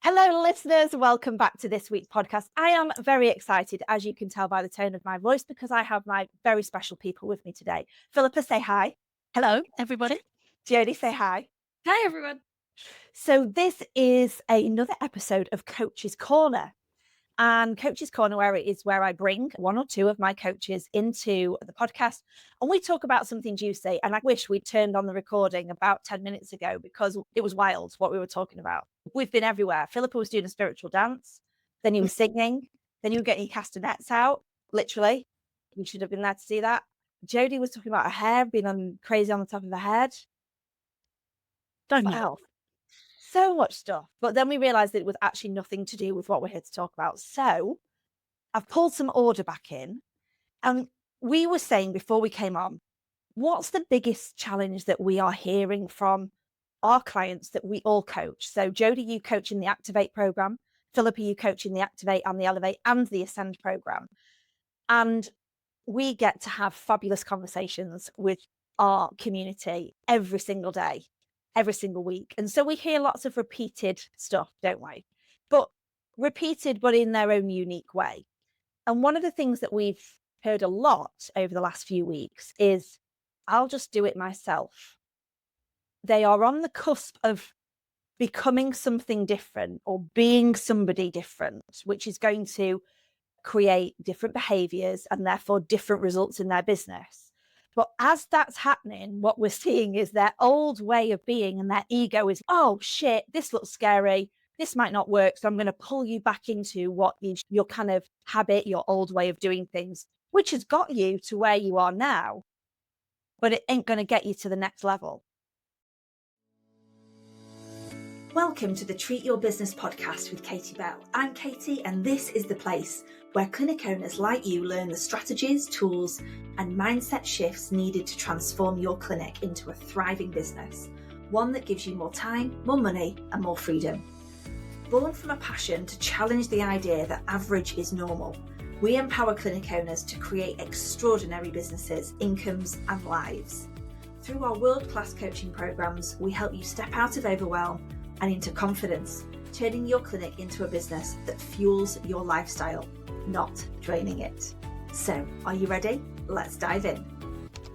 Hello, listeners. Welcome back to this week's podcast. I am very excited, as you can tell by the tone of my voice, because I have my very special people with me today. Philippa, say hi. Hello, everybody. Jodi, say hi. Hi, everyone. So this is another episode of Coach's Corner. And Coach's Corner, where I bring one or two of my coaches into the podcast and we talk about something juicy. And I wish we'd turned on the recording about 10 minutes ago because it was wild what we were talking about. We've been everywhere. Philippa was doing a spiritual dance, then you were singing, then you were getting your castanets out, literally. You should have been there to see that. Jodi was talking about her hair, being crazy on the top of her head. Don't What know. else? So much stuff. But then we realized that it was actually nothing to do with what we're here to talk about. So I've pulled some order back in. And we were saying before we came on, what's the biggest challenge that we are hearing from our clients that we all coach? So Jodi, you coach in the Activate program. Philippa, you coach in the Activate and the Elevate and the Ascend program. And we get to have fabulous conversations with our community every single day, every single week. And so we hear lots of repeated stuff, don't we? But repeated, but in their own unique way. And one of the things that we've heard a lot over the last few weeks is, I'll just do it myself. They are on the cusp of becoming something different or being somebody different, which is going to create different behaviors and therefore different results in their business. But as that's happening, what we're seeing is their old way of being and their ego is, oh shit, this looks scary. This might not work. So I'm going to pull you back into what is your kind of habit, your old way of doing things, which has got you to where you are now, but it ain't going to get you to the next level. Welcome to the Treat Your Business podcast with Katie Bell. I'm Katie, and this is the place where clinic owners like you learn the strategies, tools, and mindset shifts needed to transform your clinic into a thriving business, one that gives you more time, more money, and more freedom. Born from a passion to challenge the idea that average is normal, we empower clinic owners to create extraordinary businesses, incomes, and lives. Through our world-class coaching programs, we help you step out of overwhelm and into confidence, turning your clinic into a business that fuels your lifestyle, not draining it. So, are you ready? Let's dive in.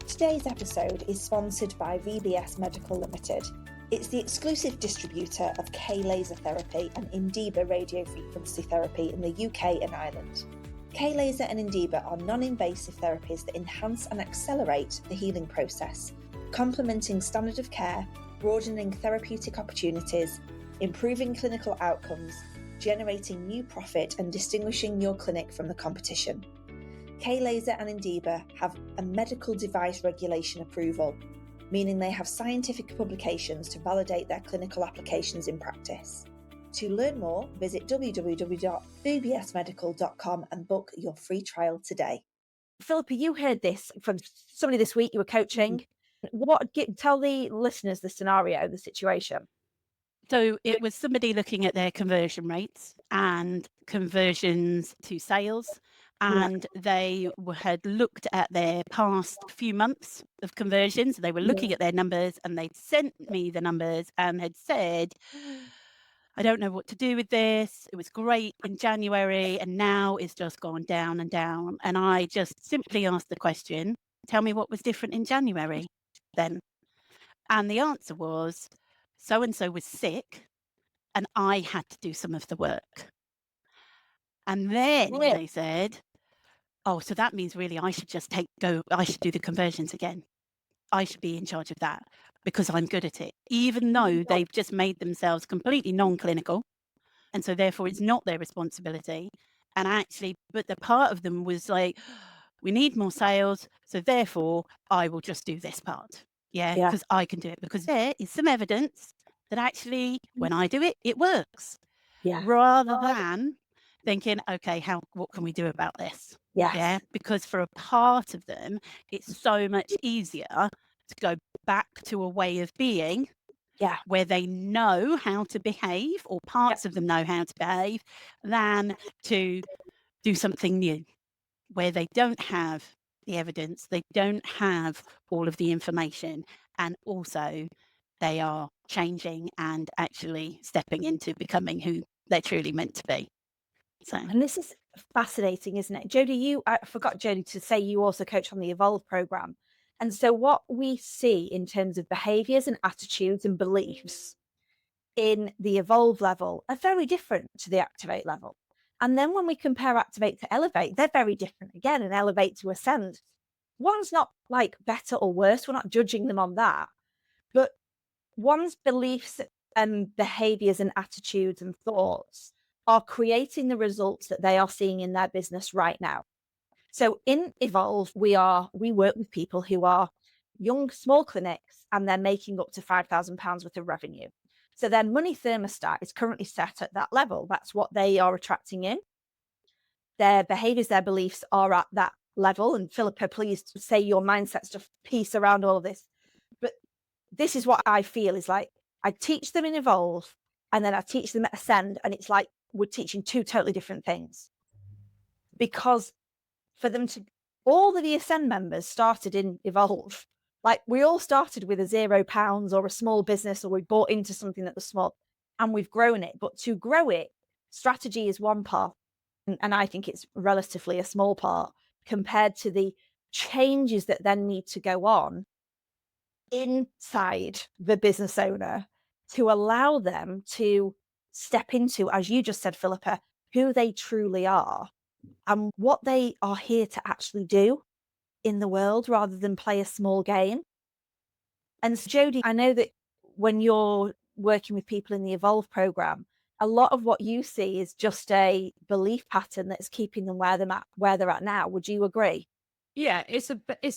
Today's episode is sponsored by VBS Medical Limited. It's the exclusive distributor of K-laser therapy and Indiba radiofrequency therapy in the UK and Ireland. K-laser and Indiba are non-invasive therapies that enhance and accelerate the healing process, complementing standard of care, broadening therapeutic opportunities, improving clinical outcomes, generating new profit and distinguishing your clinic from the competition. K-laser and Indiba have a medical device regulation approval, meaning they have scientific publications to validate their clinical applications in practice. To learn more, visit www.vbsmedical.com and book your free trial today. Philippa, you heard this from somebody this week you were coaching. Tell the listeners the scenario, the situation. So it was somebody looking at their conversion rates and conversions to sales. And they had looked at their past few months of conversions. They were looking at their numbers and they'd sent me the numbers and had said, I don't know what to do with this. It was great in January and now it's just gone down and down. And I just simply asked the question, tell me what was different in January then. And the answer was, so-and-so was sick and I had to do some of the work. And then they said, oh, so that means really I should just I should do the conversions again. I should be in charge of that because I'm good at it, even though they've just made themselves completely non-clinical. And so therefore it's not their responsibility. And actually, but the part of them was like, we need more sales. So therefore I will just do this part. Yeah, because I can do it, because there is some evidence that actually when I do it, it works. Yeah. Rather than thinking, okay, what can we do about this? Yes. Yeah, because for a part of them, it's so much easier to go back to a way of being where they know how to behave, or parts of them know how to behave, than to do something new where they don't have the evidence, they don't have all of the information, and also they are changing and actually stepping into becoming who they're truly meant to be. So, And this is fascinating, isn't it? Jodi, I forgot, Jodi, to say you also coach on the Evolve program. And so what we see in terms of behaviors and attitudes and beliefs in the Evolve level are very different to the Activate level. And then when we compare Activate to Elevate, they're very different again, and Elevate to Ascend. One's not like better or worse. We're not judging them on that. But one's beliefs and behaviors and attitudes and thoughts are creating the results that they are seeing in their business right now. So in Evolve, we work with people who are young, small clinics, and they're making up to £5,000 worth of revenue. So their money thermostat is currently set at that level. That's what they are attracting in. Their behaviors, their beliefs are at that level. And Philippa, please say your mindset stuff piece around all of this. But this is what I feel is like, I teach them in Evolve and then I teach them at Ascend, and it's like we're teaching two totally different things. Because for them to, all of the Ascend members started in Evolve. Like we all started with a £0 or a small business, or we bought into something that was small and we've grown it. But to grow it, strategy is one part. And I think it's relatively a small part compared to the changes that then need to go on inside the business owner to allow them to step into, as you just said, Philippa, who they truly are and what they are here to actually do in the world rather than play a small game. And so, Jodi, I know that when you're working with people in the Evolve program, a lot of what you see is just a belief pattern that's keeping them where they're at now. Would you agree? Yeah, it's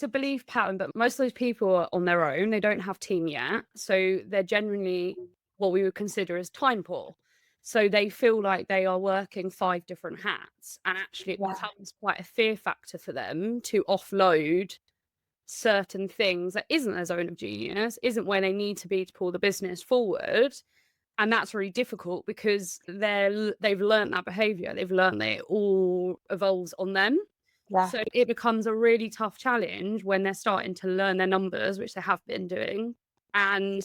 a belief pattern, but most of those people are on their own. They don't have team yet, so they're generally what we would consider as time poor. So they feel like they are working 5 different hats, and actually it becomes quite a fear factor for them to offload certain things that isn't their zone of genius, isn't where they need to be to pull the business forward. And that's really difficult because they've learned that behavior. They've learned that it all evolves on them. Yeah. So it becomes a really tough challenge when they're starting to learn their numbers, which they have been doing. And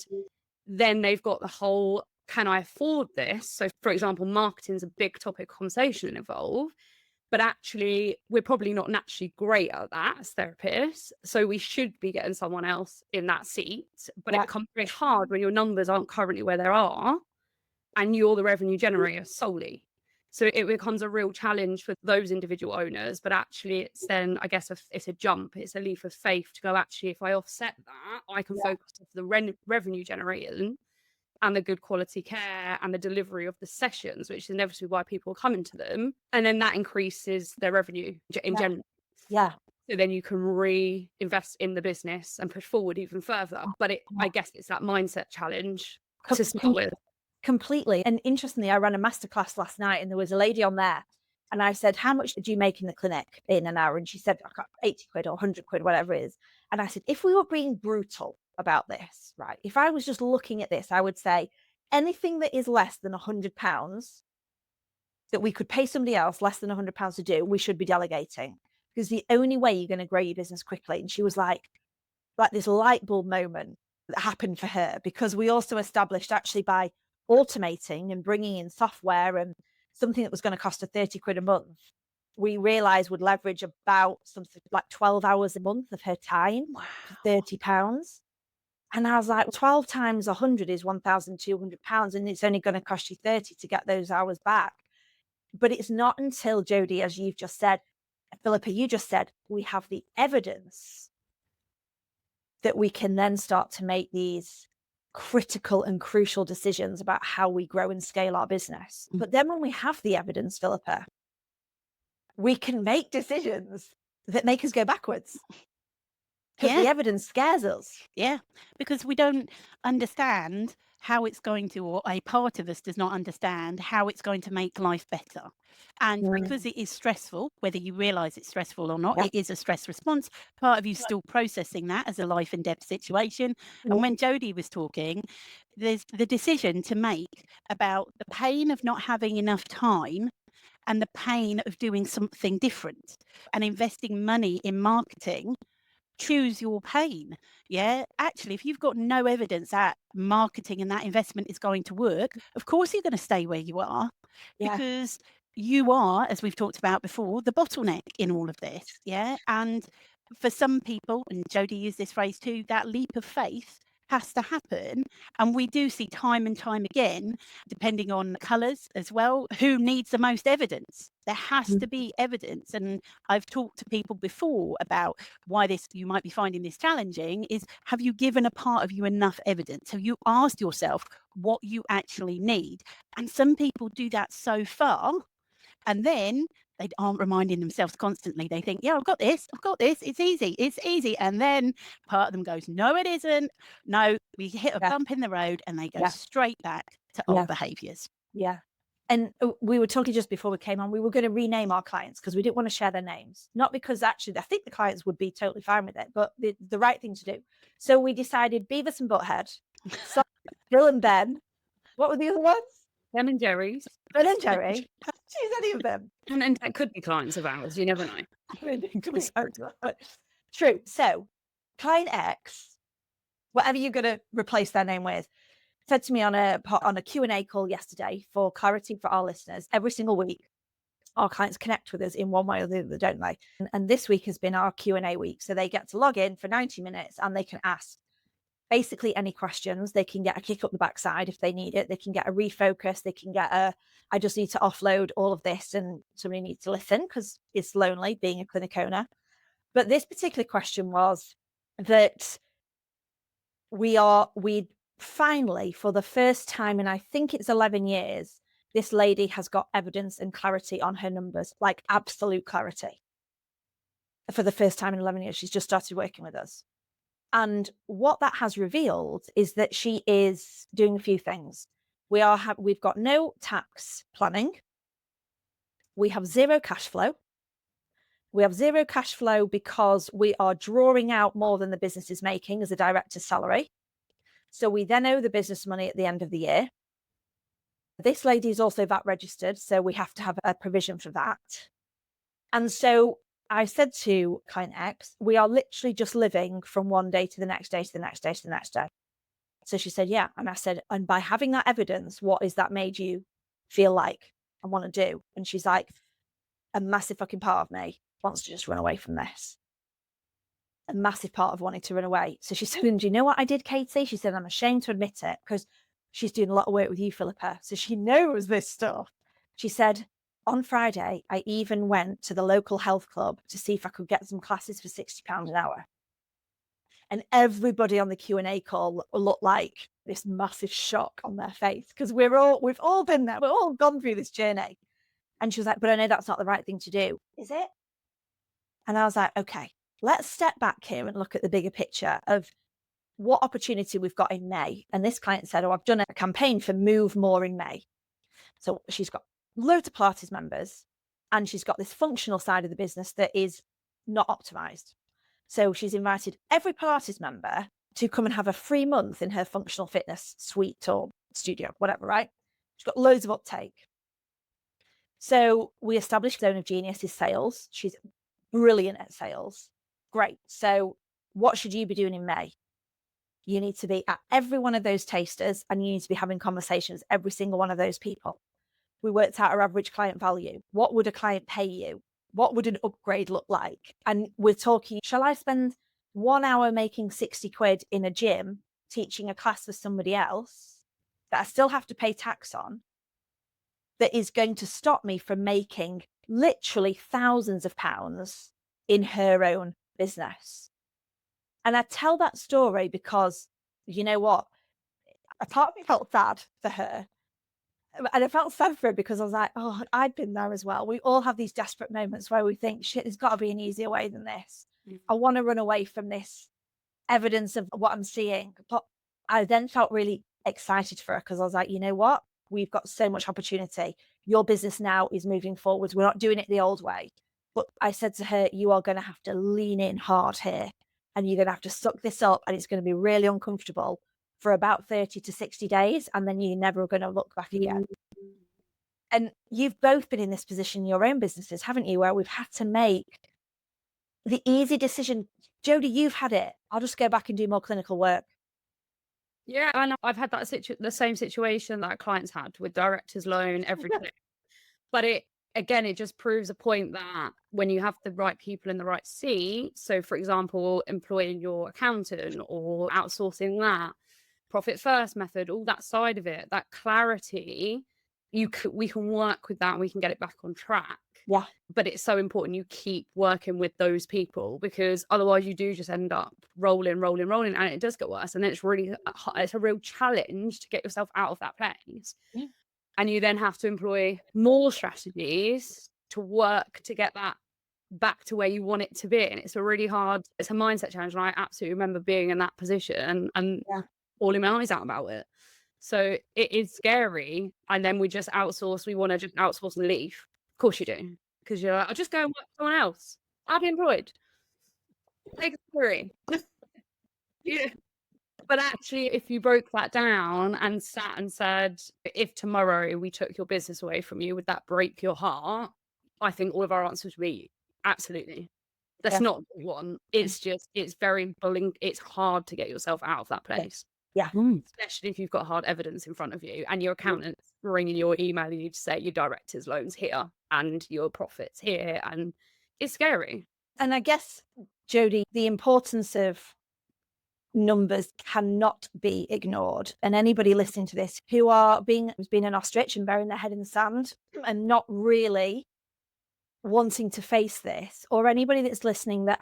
then they've got the whole, can I afford this? So, for example, marketing is a big topic of conversation in Evolve. But actually, we're probably not naturally great at that as therapists. So we should be getting someone else in that seat. But it becomes very hard when your numbers aren't currently where they are and you're the revenue generator solely. So it becomes a real challenge for those individual owners. But actually, it's then, I guess, it's a jump. It's a leap of faith to go, actually, if I offset that, I can focus on the revenue generating and the good quality care and the delivery of the sessions, which is inevitably why people are coming to them. And then that increases their revenue in general. Yeah. So then you can reinvest in the business and push forward even further. But I guess it's that mindset challenge to start with. Completely. And interestingly, I ran a masterclass last night and there was a lady on there. And I said, how much did you make in the clinic in an hour? And she said, I got 80 quid or 100 quid, whatever it is. And I said, if we were being brutal about this, right? If I was just looking at this, I would say anything that is less than £100 that we could pay somebody else less than £100 to do, we should be delegating, because the only way you're going to grow your business quickly. And she was like this light bulb moment that happened for her, because we also established actually by automating and bringing in software and something that was going to cost her 30 quid a month, we realized would leverage about something like 12 hours a month of her time for £30. And I was like, 12 times 100 is £1,200, and it's only going to cost you 30 to get those hours back. But it's not until, Jodi, as you've just said, Philippa, you just said, we have the evidence that we can then start to make these critical and crucial decisions about how we grow and scale our business. But then when we have the evidence, Philippa, we can make decisions that make us go backwards. Because the evidence scares us. Yeah, because we don't understand how it's going to, or a part of us does not understand how it's going to make life better. And because it is stressful, whether you realize it's stressful or not, it is a stress response. Part of you still processing that as a life and death situation. And when Jodi was talking, there's the decision to make about the pain of not having enough time and the pain of doing something different and investing money in marketing choose your pain. Yeah. Actually, if you've got no evidence that marketing and that investment is going to work, of course you're going to stay where you are, because you are, as we've talked about before, the bottleneck in all of this. Yeah. And for some people, and Jodi used this phrase too, that leap of faith has to happen. And we do see time and time again, depending on colours as well, who needs the most evidence. There has to be evidence. And I've talked to people before about why this, you might be finding this challenging, is have you given a part of you enough evidence? Have you asked yourself what you actually need? And some people do that so far, and then they aren't reminding themselves constantly. They think, yeah, I've got this, it's easy. And then part of them goes, no, it isn't. No, we hit a bump in the road, and they go straight back to old behaviours. Yeah. And we were talking just before we came on, we were going to rename our clients because we didn't want to share their names. Not because actually, I think the clients would be totally fine with it, but the right thing to do. So we decided Beavis and Butthead, Bill and Ben. What were the other ones? Ben and Jerry's. Ben and Jerry. Choose any of them. And that could be clients of ours. You never know. It could be so, but true. So client X, whatever you're going to replace their name with, said to me on a Q&A call yesterday, for clarity for our listeners. Every single week, our clients connect with us in one way or the other, don't they? And this week has been our Q&A week. So they get to log in for 90 minutes and they can ask basically any questions. They can get a kick up the backside if they need it. They can get a refocus. They can get I just need to offload all of this and somebody needs to listen because it's lonely being a clinic owner. But this particular question was that we finally, for the first time in I think it's 11 years, this lady has got evidence and clarity on her numbers, like absolute clarity. For the first time in 11 years, she's just started working with us. And what that has revealed is that she is doing a few things. We've got no tax planning. We have zero cash flow. We have zero cash flow because we are drawing out more than the business is making as a director's salary. So we then owe the business money at the end of the year. This lady is also VAT registered, so we have to have a provision for that. And so I said to client X, we are literally just living from one day to the next day to the next day to the next day. So she said, yeah. And I said, and by having that evidence, what is that made you feel like and want to do? And she's like, a massive fucking part of me wants to just run away from this. A massive part of wanting to run away. So she said, and do you know what I did, Katie? She said, I'm ashamed to admit it because she's doing a lot of work with you, Philippa. So she knows this stuff. She said, on Friday, I even went to the local health club to see if I could get some classes for £60 an hour. And everybody on the Q&A call looked like this massive shock on their face because we've all been there. We've all gone through this journey. And she was like, but I know that's not the right thing to do. Is it? And I was like, okay, let's step back here and look at the bigger picture of what opportunity we've got in May. And this client said, oh, I've done a campaign for Move More in May. So she's got loads of Pilates members and she's got this functional side of the business that is not optimized. So she's invited every Pilates member to come and have a free month in her functional fitness suite or studio, whatever, right? She's got loads of uptake. So we established Zone of Genius is sales. She's brilliant at sales. Great. So what should you be doing in May? You need to be at every one of those tasters and you need to be having conversations with every single one of those people. We worked out our average client value. What would a client pay you? What would an upgrade look like? And we're talking, shall I spend 1 hour making 60 quid in a gym teaching a class for somebody else that I still have to pay tax on, that is going to stop me from making literally thousands of pounds in her own business? And I tell that story because, you know what? A part of me felt sad for her. And I felt sad for her because I was like, oh, I'd been there as well. We all have these desperate moments where we think, shit, there's got to be an easier way than this. I want to run away from this evidence of what I'm seeing. But I then felt really excited for her because I was like, you know what? We've got so much opportunity. Your business now is moving forwards. We're not doing it the old way. But I said to her, you are going to have to lean in hard here and you're going to have to suck this up and it's going to be really uncomfortable for about 30 to 60 days. And then you're never going to look back again. And you've both been in this position in your own businesses, haven't you? Where we've had to make the easy decision Jodi, you've had it. I'll just go back and do more clinical work. Yeah, and I've had that the same situation that clients had with director's loan, everything. But it just proves a point that when you have the right people in the right seat, so for example, employing your accountant or outsourcing that, profit first method, all that side of it, that clarity, we can work with that and we can get it back on track. Yeah. But it's so important you keep working with those people, because otherwise you do just end up rolling, and it does get worse. And then it's a real challenge to get yourself out of that place. Yeah. And you then have to employ more strategies to work to get that back to where you want it to be. And it's a mindset challenge. And I absolutely remember being in that position and bawling my eyes out about it. So it is scary. And then we just outsource. We want to just outsource and leave. Of course you do. Because you're like, I'll just go and work for someone else. I'll be employed. Take a salary. Yeah. But actually, if you broke that down and sat and said, if tomorrow we took your business away from you, would that break your heart? I think all of our answers would be absolutely. That's not what we want. It's just, it's hard to get yourself out of that place. Yeah. Especially if you've got hard evidence in front of you and your accountant's ringing your email and you to say your director's loans here and your profits here. And it's scary. And I guess, Jodi, the importance of numbers cannot be ignored. And anybody listening to this who has been an ostrich and burying their head in the sand and not really wanting to face this, or anybody that's listening that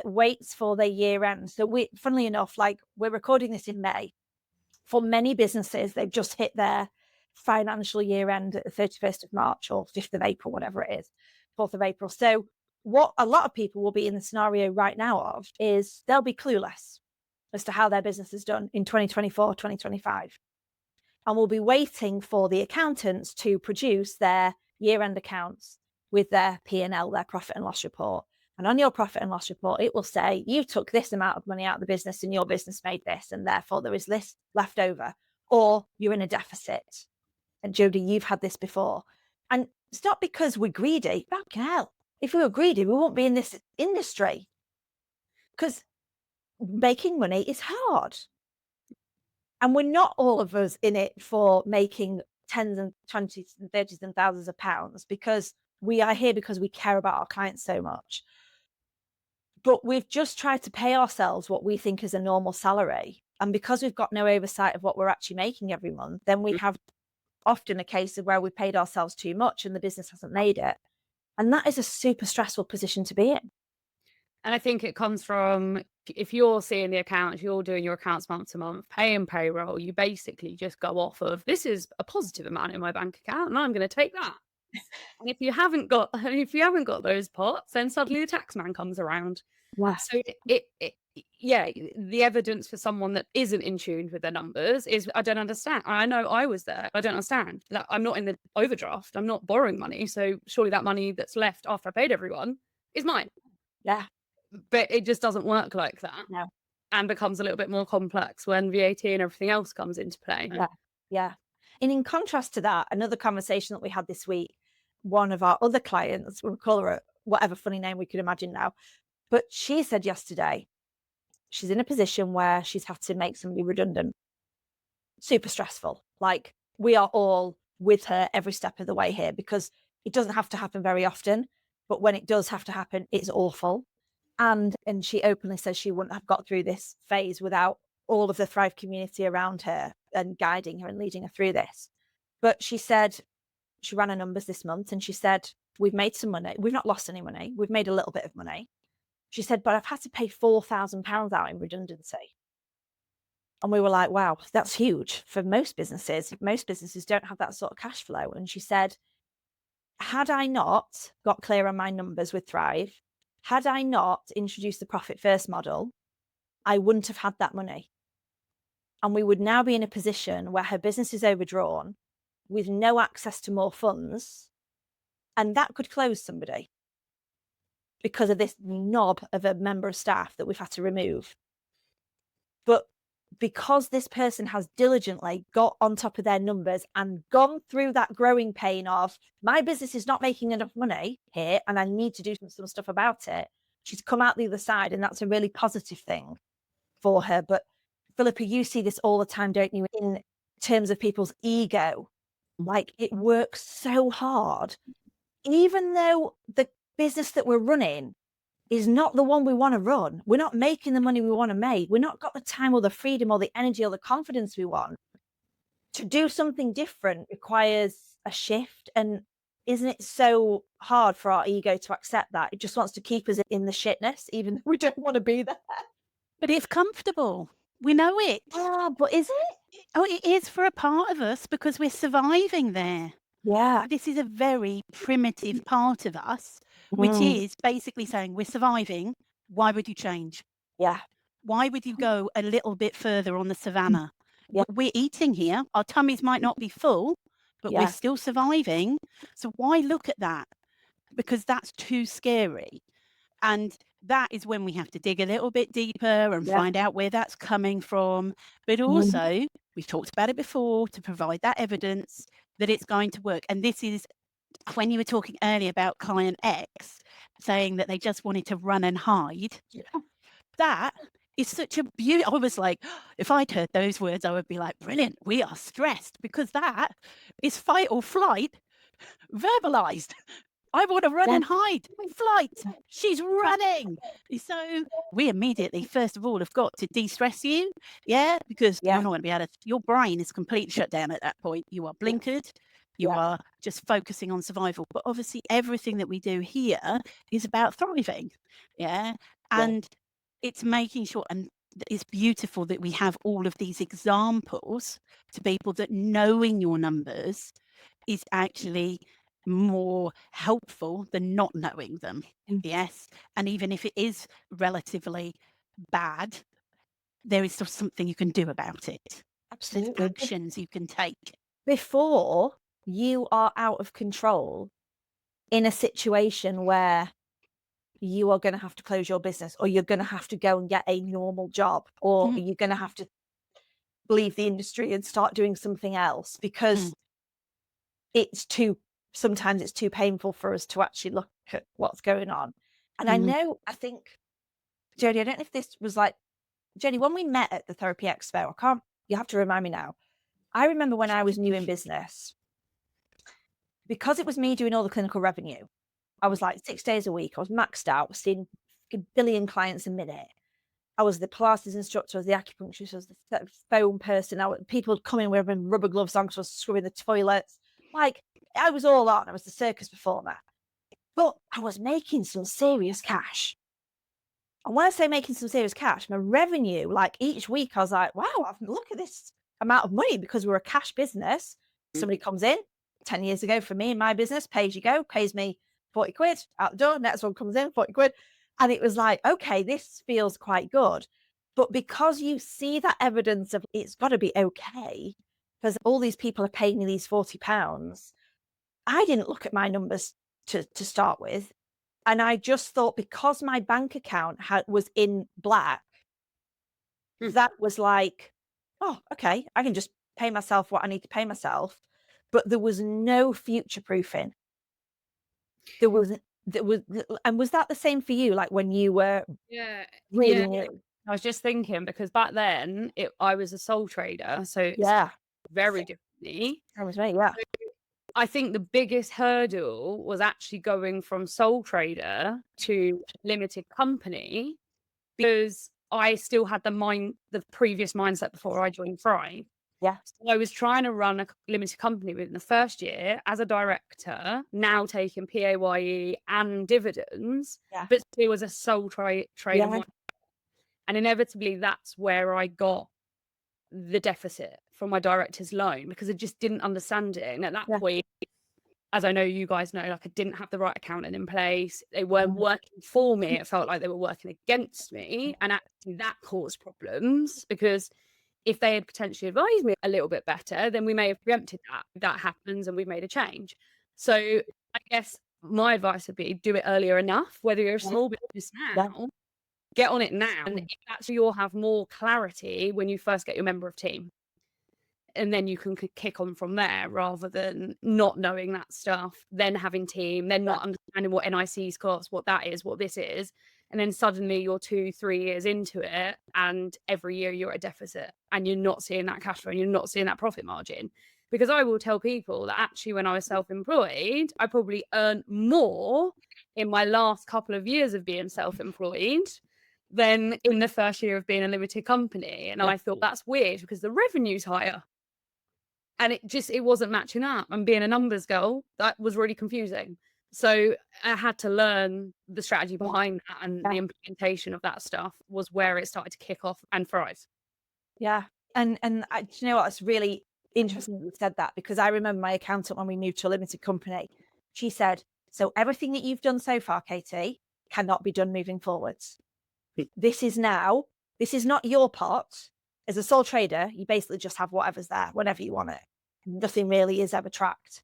waits for their year end. So funnily enough, like, we're recording this in May. For many businesses, they've just hit their financial year end at the 31st of March or 5th of April, whatever it is, 4th of April. So what a lot of people will be in the scenario right now of is they'll be clueless as to how their business is done in 2024, 2025. And we'll be waiting for the accountants to produce their year-end accounts with their P&L, their profit and loss report. And on your profit and loss report, it will say, you took this amount of money out of the business and your business made this, and therefore there is this left over, or you're in a deficit. And Jodi, you've had this before. And it's not because we're greedy. Fucking hell. If we were greedy, we wouldn't be in this industry. Because making money is hard. And we're not all of us in it for making tens and 20s and 30s and thousands of pounds, because we are here because we care about our clients so much. But we've just tried to pay ourselves what we think is a normal salary. And because we've got no oversight of what we're actually making every month, then we have often a case of where we paid ourselves too much and the business hasn't made it. And that is a super stressful position to be in. And I think it comes from, if you're seeing the accounts, you're doing your accounts month to month, paying payroll, you basically just go off of, this is a positive amount in my bank account and I'm going to take that. And if you haven't got those pots, then suddenly the tax man comes around. Wow. So the evidence for someone that isn't in tune with their numbers is, I don't understand. I know I was there. I don't understand. Like, I'm not in the overdraft. I'm not borrowing money. So surely that money that's left after I paid everyone is mine. Yeah. But it just doesn't work like that. No. And becomes a little bit more complex when VAT and everything else comes into play. Yeah. Yeah. And in contrast to that, another conversation that we had this week, one of our other clients, we'll call her whatever funny name we could imagine now, but she said yesterday, she's in a position where she's had to make somebody redundant. Super stressful. Like, we are all with her every step of the way here, because it doesn't have to happen very often, but when it does have to happen, it's awful. And she openly says she wouldn't have got through this phase without all of the Thrive community around her and guiding her and leading her through this. But she said, she ran her numbers this month and she said, we've made some money. We've not lost any money. We've made a little bit of money. She said, but I've had to pay £4,000 out in redundancy. And we were like, wow, that's huge for most businesses. Most businesses don't have that sort of cash flow. And she said, had I not got clear on my numbers with Thrive, had I not introduced the profit first model, I wouldn't have had that money. And we would now be in a position where her business is overdrawn with no access to more funds. And that could close somebody because of this knob of a member of staff that we've had to remove. But because this person has diligently got on top of their numbers and gone through that growing pain of, my business is not making enough money here and I need to do some stuff about it, she's come out the other side, and that's a really positive thing for her. But Philippa, you see this all the time, don't you, in terms of people's ego? Like, it works so hard, even though the business that we're running is not the one we want to run. We're not making the money we want to make. We're not got the time or the freedom or the energy or the confidence we want. To do something different requires a shift. And isn't it so hard for our ego to accept that? It just wants to keep us in the shitness, even though we don't want to be there. But it's comfortable. We know it. Ah, but is it? Oh, it is for a part of us because we're surviving there. Yeah. This is a very primitive part of us, which is basically saying we're surviving. Why would you change? Yeah. Why would you go a little bit further on the savannah? Yeah. We're eating here. Our tummies might not be full, but we're Yeah. still surviving. So why look at that? Because that's too scary. And that is when we have to dig a little bit deeper and Yeah. find out where that's coming from. But also, we've talked about it before, to provide that evidence that it's going to work. And this is when you were talking earlier about client X saying that they just wanted to run and hide. Yeah. That is such a beauty. I was like, if I'd heard those words, I would be like, brilliant, we are stressed, because that is fight or flight verbalized. I want to run Yeah. and hide. Flight. She's running. So we immediately, first of all, have got to de-stress you. Yeah. Because Yeah. you're not going to be able to, your brain is completely shut down at that point. You are blinkered. You Yeah. are just focusing on survival. But obviously everything that we do here is about thriving. Yeah. And it's making sure, and it's beautiful that we have all of these examples to people that knowing your numbers is actually more helpful than not knowing them. Yes. And even if it is relatively bad, there is still something you can do about it. There's Absolutely. actions you can take. Before you are out of control in a situation where you are going to have to close your business, or you're going to have to go and get a normal job, or you're going to have to leave the industry and start doing something else, because sometimes it's too painful for us to actually look at what's going on. And I think, Jodi, I don't know if this was like, Jodi, when we met at the Therapy Expo, you have to remind me now. I remember when I was new in business, because it was me doing all the clinical revenue, I was like 6 days a week. I was maxed out, seeing a billion clients a minute. I was the Pilates instructor, I was the acupuncturist, I was the phone person. People would come in wearing rubber gloves on because I was scrubbing the toilets. Like, I was all on. I was the circus performer. But I was making some serious cash. And when I say making some serious cash, my revenue, like each week, I was like, wow, look at this amount of money, because we're a cash business. Somebody comes in 10 years ago for me in my business, pay as you go, pays me 40 quid out the door. Next one comes in, 40 quid. And it was like, okay, this feels quite good. But because you see that evidence of it's got to be okay, because all these people are paying me these £40, I didn't look at my numbers to start with. And I just thought, because my bank account was in black, that was like, oh, okay, I can just pay myself what I need to pay myself. But there was no future proofing. There was, and was that the same for you? Like when you were really new? I was just thinking, because back then I was a sole trader, so it's Yeah, very differently. that was me. Yeah, I think the biggest hurdle was actually going from sole trader to limited company, because I still had the previous mindset before I joined Thrive. yeah, So I was trying to run a limited company within the first year as a director, now taking PAYE and dividends, yeah, but still as a sole trader. yeah, And inevitably, that's where I got the deficit from my director's loan, because I just didn't understand it. And at that point, as I know you guys know, like, I didn't have the right accountant in place. They weren't working for me. It felt like they were working against me. And actually that caused problems, because if they had potentially advised me a little bit better, then we may have preempted that. That happens and we've made a change. So I guess my advice would be, do it earlier enough, whether you're a small business now, get on it now. And actually you'll have more clarity when you first get your member of team. And then you can kick on from there, rather than not knowing that stuff, then having team, then not understanding what NICs cost, what that is, what this is. And then suddenly you're 2-3 years into it, and every year you're at a deficit and you're not seeing that cash flow and you're not seeing that profit margin. Because I will tell people that actually when I was self-employed, I probably earned more in my last couple of years of being self-employed than in the first year of being a limited company. And I thought that's weird because the revenue's higher. And it wasn't matching up. And being a numbers girl, that was really confusing. So I had to learn the strategy behind that, and the implementation of that stuff was where it started to kick off and thrive. Yeah. And do you know what? It's really interesting that you said that, because I remember my accountant when we moved to a limited company, she said, so everything that you've done so far, Katie, cannot be done moving forwards. This is not your pot. As a sole trader, you basically just have whatever's there whenever you want it. Nothing really is ever tracked.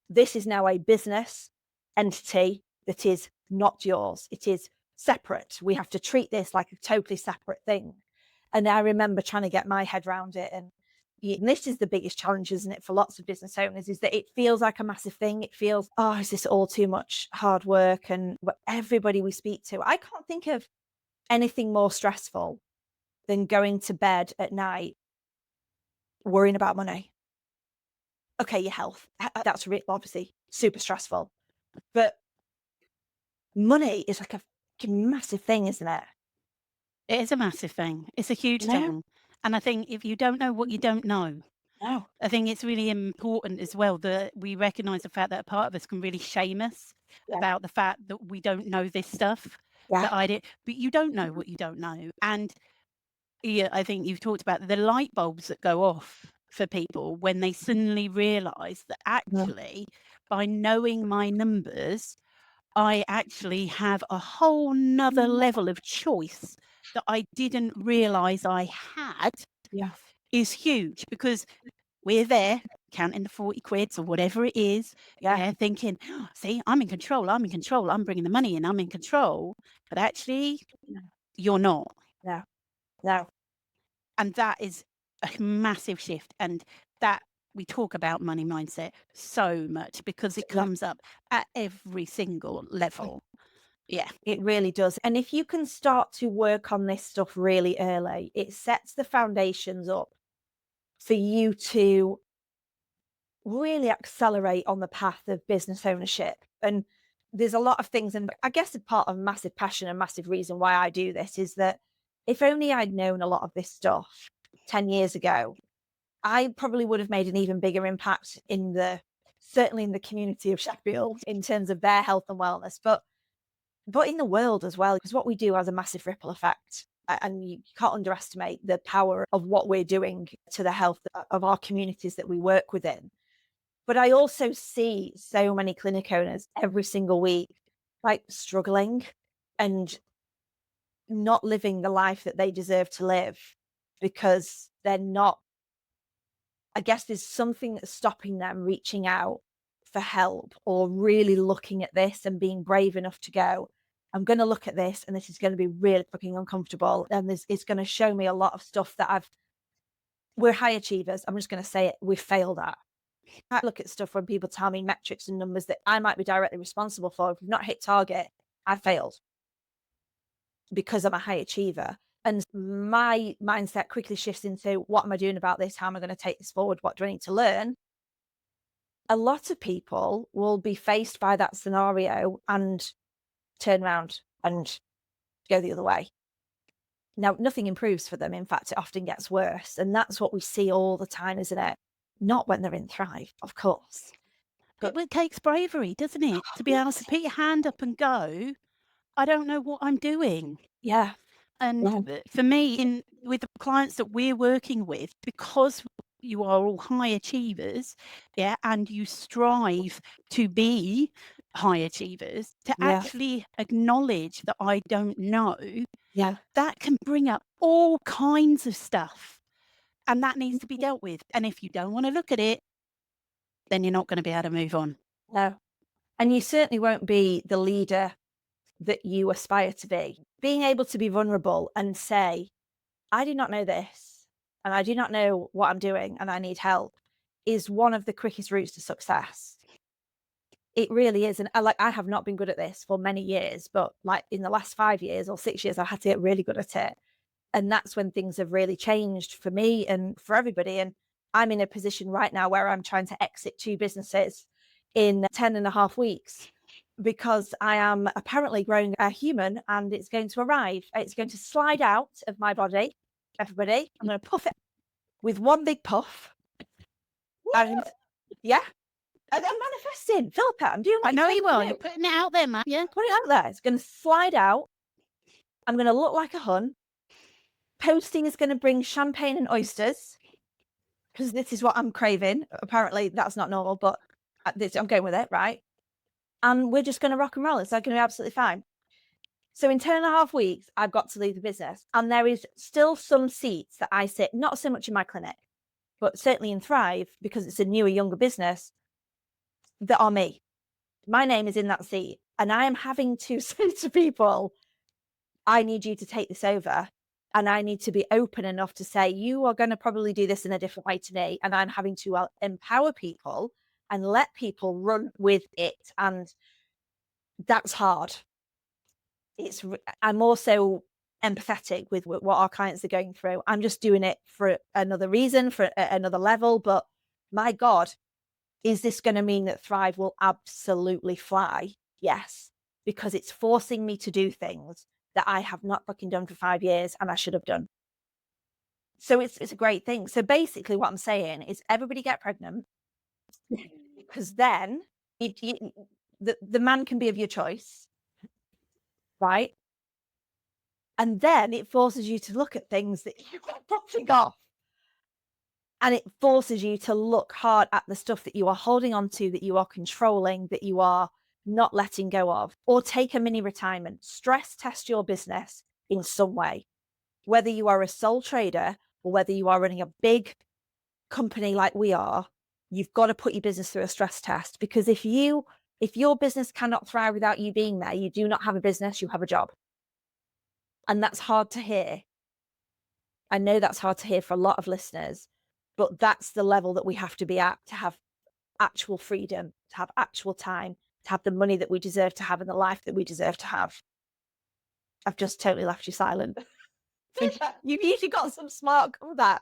This is now a business entity that is not yours. It is separate. We have to treat this like a totally separate thing. And I remember trying to get my head around it. And this is the biggest challenge, isn't it, for lots of business owners, is that it feels like a massive thing. It feels, oh, is this all too much hard work? And everybody we speak to, I can't think of anything more stressful than going to bed at night worrying about money. Okay, your health, that's obviously super stressful. But money is like a massive thing, isn't it? It is a massive thing. It's a huge thing. And I think if you don't know what you don't know, I think it's really important as well that we recognise the fact that a part of us can really shame us about the fact that we don't know this stuff. That I did, but you don't know what you don't know. And I think you've talked about the light bulbs that go off for people when they suddenly realise that actually by knowing my numbers, I actually have a whole nother level of choice that I didn't realise I had is huge, because we're there counting the 40 quids or whatever it is, thinking, oh, see, I'm in control, I'm bringing the money in, I'm in control. But actually, you're not. No. And that is a massive shift. And that we talk about money mindset so much because it comes up at every single level. Yeah, it really does. And if you can start to work on this stuff really early, it sets the foundations up for you to really accelerate on the path of business ownership. And there's a lot of things, and I guess a part of massive passion and massive reason why I do this is that if only I'd known a lot of this stuff 10 years ago, I probably would have made an even bigger impact certainly in the community of Sheffield in terms of their health and wellness, but in the world as well, because what we do has a massive ripple effect. And you can't underestimate the power of what we're doing to the health of our communities that we work within. But I also see so many clinic owners every single week, like struggling and not living the life that they deserve to live because they're not, I guess there's something that's stopping them reaching out for help or really looking at this and being brave enough to go, I'm going to look at this and this is going to be really fucking uncomfortable. And it's going to show me a lot of stuff that we're high achievers. I'm just going to say it. We've failed at. I look at stuff when people tell me metrics and numbers that I might be directly responsible for. If we've not hit target, I failed because I'm a high achiever. And my mindset quickly shifts into, what am I doing about this? How am I going to take this forward? What do I need to learn? A lot of people will be faced by that scenario and turn around and go the other way. Now, nothing improves for them. In fact, it often gets worse. And that's what we see all the time, isn't it? Not when they're in Thrive, of course. But it takes bravery, doesn't it? To be able to put your hand up and go, I don't know what I'm doing. Yeah. And for me, with the clients that we're working with, because you are all high achievers, and you strive to be high achievers, to actually acknowledge that I don't know, that can bring up all kinds of stuff. And that needs to be dealt with. And if you don't want to look at it, then you're not going to be able to move on. No. And you certainly won't be the leader that you aspire to be. Being able to be vulnerable and say, I do not know this, and I do not know what I'm doing, and I need help, is one of the quickest routes to success. It really is. And I have not been good at this for many years, but like in the last 5 years or 6 years, I've had to get really good at it. And that's when things have really changed for me and for everybody. And I'm in a position right now where I'm trying to exit 2 businesses in 10 and a half weeks because I am apparently growing a human and it's going to arrive. It's going to slide out of my body. Everybody, I'm going to puff it with one big puff. And yeah, I'm manifesting. Philippa, I'm doing what I know you are. do. You're putting it out there, man. Yeah. Put it out there. It's going to slide out. I'm going to look like a hun. Posting is going to bring champagne and oysters because this is what I'm craving. Apparently, that's not normal, but I'm going with it, right? And we're just going to rock and roll. It's going to be absolutely fine. So in 10 and a half weeks, I've got to leave the business. And there is still some seats that I sit, not so much in my clinic, but certainly in Thrive, because it's a newer, younger business, that are me. My name is in that seat. And I am having to say to people, I need you to take this over. And I need to be open enough to say, you are going to probably do this in a different way to me. And I'm having to empower people and let people run with it. And that's hard. I'm also empathetic with what our clients are going through. I'm just doing it for another reason, for another level. But my God, is this going to mean that Thrive will absolutely fly? Yes, because it's forcing me to do things that I have not fucking done for 5 years and I should have done. So it's a great thing. So basically what I'm saying is everybody get pregnant because then the man can be of your choice, right? And then it forces you to look at things that you've got putting off. And it forces you to look hard at the stuff that you are holding on to, that you are controlling, that you are not letting go of, or take a mini retirement. Stress test your business in some way, whether you are a sole trader or whether you are running a big company like we are. You've got to put your business through a stress test, because if your business cannot thrive without you being there, you do not have a business, you have a job. And that's hard to hear. I know that's hard to hear for a lot of listeners, but that's the level that we have to be at to have actual freedom, to have actual time, to have the money that we deserve to have and the life that we deserve to have. I've just totally left you silent. You've usually got some smart comeback.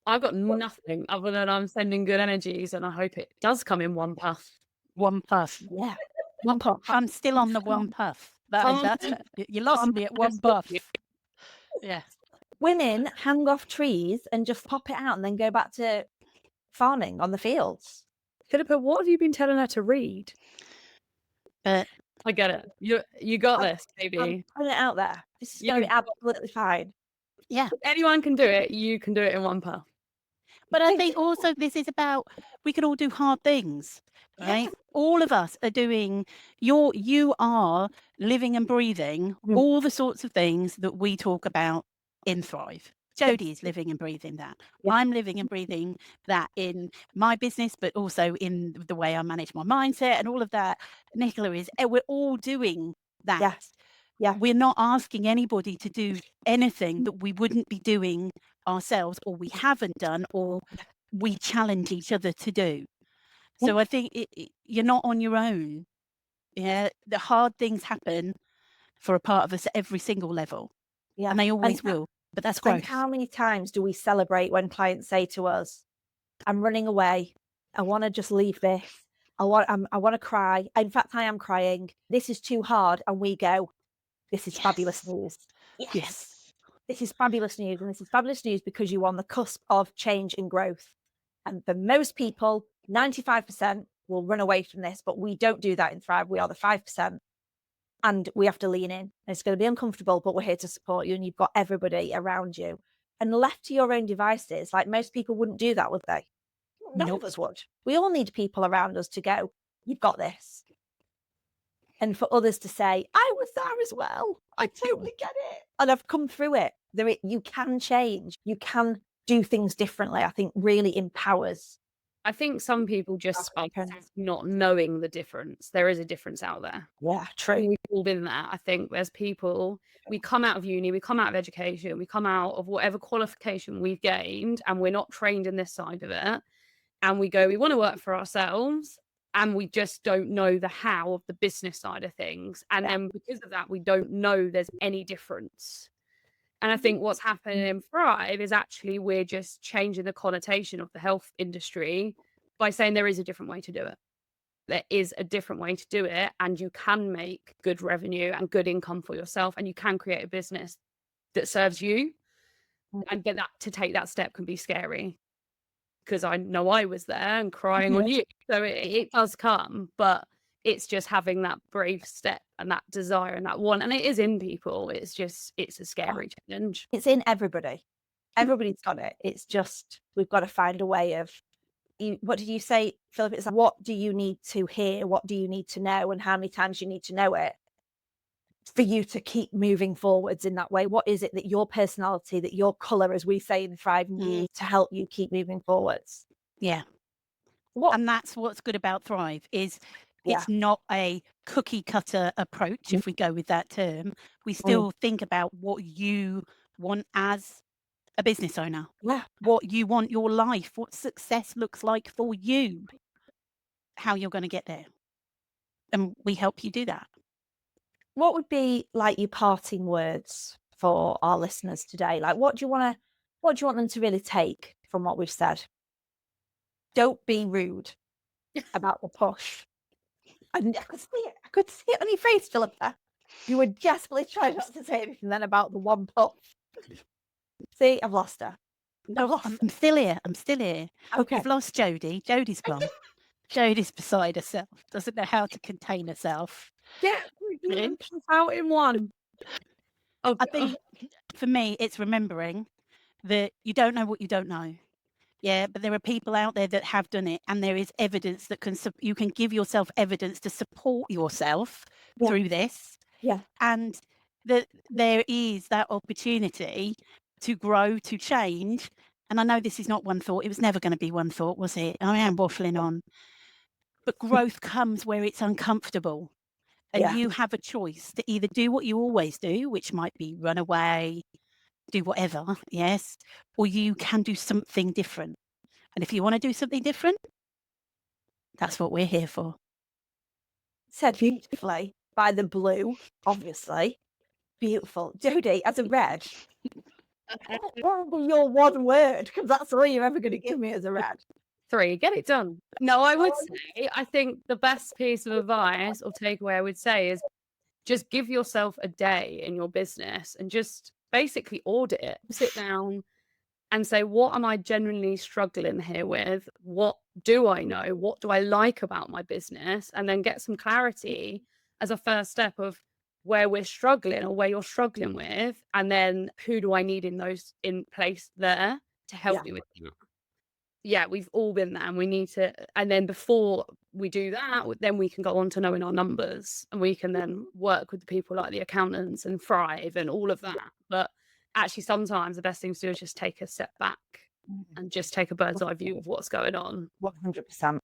I've got nothing other than I'm sending good energies, and I hope it does come in one puff. One puff. Yeah. One puff. I'm still on the one puff. You lost me at one puff. Yeah. Women hang off trees and just pop it out and then go back to farming on the fields. Philippa, what have you been telling her to read? But I get it. You got this, baby. I'm putting it out there. This is going to be absolutely fine. yeah. If anyone can do it, you can do it in one puff. But I think also this is about, we can all do hard things, right? All of us are doing, you are living and breathing all the sorts of things that we talk about in Thrive. Jodi is living and breathing that. I'm living and breathing that in my business, but also in the way I manage my mindset and all of that. Nicola is, we're all doing that. Yes. Yeah. We're not asking anybody to do anything that we wouldn't be doing ourselves, or we haven't done, or we challenge each other to do. So I think you're not on your own. Yeah, the hard things happen for a part of us at every single level. Yeah. And they always will. But that's growth. And how many times do we celebrate when clients say to us, I'm running away. I want to just leave this. I want to cry. In fact, I am crying. This is too hard. And we go, this is fabulous news. Yes. This is fabulous news. And this is fabulous news because you're on the cusp of change and growth. And for most people, 95% will run away from this, but we don't do that in Thrive. We are the 5%. And we have to lean in. And it's going to be uncomfortable, but we're here to support you. And you've got everybody around you. And left to your own devices, like most people wouldn't do that, would they? None of us would. We all need people around us to go, you've got this. And for others to say, I was there as well. I totally get it. And I've come through it. You can change. You can do things differently. I think really empowers. I think some people just are not knowing the difference. There is a difference out there. Yeah, true. We've all been there. I think there's people, we come out of uni, we come out of education, we come out of whatever qualification we've gained, and we're not trained in this side of it. And we go, we want to work for ourselves. and we just don't know the how of the business side of things. And then because of that, we don't know there's any difference. And I think what's happening in Thrive is actually we're just changing the connotation of the health industry by saying there is a different way to do it. There is a different way to do it, and you can make good revenue and good income for yourself, and you can create a business that serves you. And get that to take that step can be scary, because I know I was there and crying on you. So it does come, but it's just having that brave step and that desire and that one. And it is in people. It's a scary challenge. It's in everybody. Everybody's got it. It's just, we've got to find a way of, what did you say, Philippa? It's like, what do you need to hear? What do you need to know? And how many times you need to know it for you to keep moving forwards in that way? What is it that your personality, that your colour, as we say in Thrive, needs to help you keep moving forwards? Yeah. What? And that's what's good about Thrive is it's not a cookie cutter approach, if we go with that term. We still think about what you want as a business owner, what you want your life, what success looks like for you, how you're going to get there. And we help you do that. What would be like your parting words for our listeners today? Like, what do you want them to really take from what we've said? Don't be rude about the push. And I could see it on your face, Philippa. You were desperately trying not to say anything then about the one push. See, I've lost her. No, I'm still here. Okay. We've lost Jodi. Jodi's gone. Jodi's beside herself. Doesn't know how to contain herself. Yeah, out in one. I think for me, it's remembering that you don't know what you don't know. Yeah, but there are people out there that have done it, and there is evidence that you can give yourself evidence to support yourself through this. Yeah. And that there is that opportunity to grow, to change. And I know this is not one thought. It was never going to be one thought, was it? I am waffling on. But growth comes where it's uncomfortable. And you have a choice to either do what you always do, which might be run away, do whatever, yes, or you can do something different. And if you want to do something different, that's what we're here for. Said beautifully by the blue, obviously. Beautiful. Jodi, as a red, your one word, because that's all you're ever going to give me as a red. 3, get it done. No, I would say, I think the best piece of advice or takeaway I would say is just give yourself a day in your business and just basically audit it. Sit down and say, what am I genuinely struggling here with? What do I know? What do I like about my business? And then get some clarity as a first step of where we're struggling or where you're struggling with. And then who do I need in place there to help me with that? Yeah, we've all been there, and we need to, and then before we do that, then we can go on to knowing our numbers, and we can then work with the people like the accountants and Thrive and all of that. But actually sometimes the best thing to do is just take a step back and just take a bird's eye view of what's going on. 100%.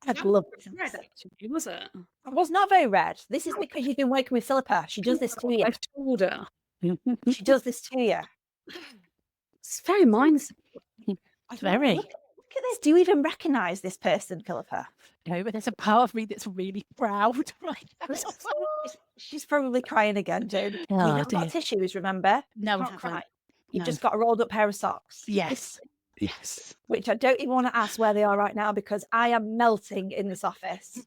I'd love it. Red, actually, was it? I was not very red. This is because you've been working with Philippa. She does this to you. I told her. She does this to you. It's very mindset. Very. Look at this. Do you even recognise this person, Philippa? No, but there's a part of me that's really proud right now. She's probably crying again, Jodi. Oh, you haven't got tissues, remember? No, Can't I haven't. cry. You've No. just got a rolled up pair of socks. Yes. Yes. Which I don't even want to ask where they are right now because I am melting in this office.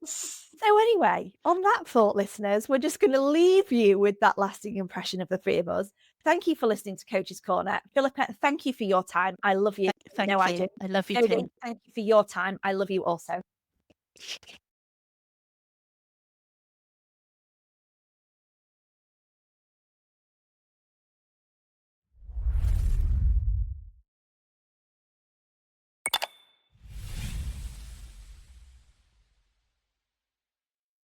So anyway, on that thought, listeners, we're just going to leave you with that lasting impression of the three of us. Thank you for listening to Coach's Corner. Philippa, thank you for your time. I love you. Thank you. I do. I love you Jodi, too. thank you for your time. I love you also.